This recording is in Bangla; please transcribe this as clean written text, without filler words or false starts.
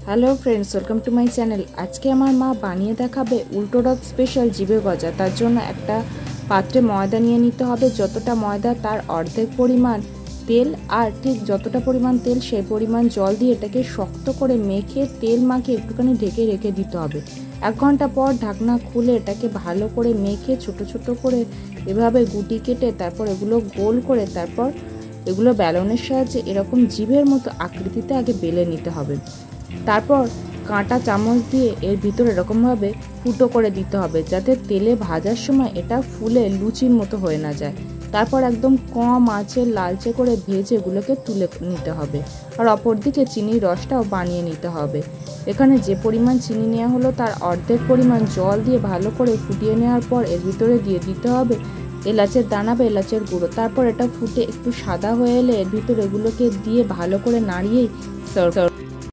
Hello friends, welcome to my channel. আজকে আমার মা বানিয়ে দেখাবে উল্টো রথ স্পেশাল জিভে গজা। তার জন্য একটা পাত্রে ময়দা নিয়ে নিতে হবে। যতটা ময়দা তার অর্ধেক পরিমাণ তেল, আর ঠিক যতটা পরিমাণ তেল সেই পরিমাণ জল দিয়ে এটাকে শক্ত করে মেখে তেল মাখিয়ে একটুখানি ঢেকে রেখে দিতে হবে। 1 ঘন্টা পর ঢাকনা খুলে এটাকে ভালো করে মেখে ছোট ছোট করে এভাবে গুটি কেটে তারপর এগুলো গোল করে তারপর এগুলো বেলনের সাহায্যে এরকম জিভের মতো আকৃতিতে আগে বেলে নিতে হবে। তারপর কাঁটা চামচ দিয়ে এর ভিতরে এরকমভাবে ফুটো করে দিতে হবে, যাতে তেলে ভাজার সময় এটা ফুলে লুচির মতো হয়ে না যায়। তারপর একদম কম আঁচে লালচে করে ভেজে এগুলোকে তুলে নিতে হবে। আর অপরদিকে চিনির রসটাও বানিয়ে নিতে হবে। এখানে যে পরিমাণ চিনি নেওয়া হলো তার অর্ধেক পরিমাণ জল দিয়ে ভালো করে ফুটিয়ে নেওয়ার পর এর ভিতরে দিয়ে দিতে হবে এলাচের দানা বা এলাচের গুঁড়ো। তারপর এটা ফুটে একটু সাদা হয়ে এলে এর ভিতরে এগুলোকে দিয়ে ভালো করে নাড়িয়েই সার্ভ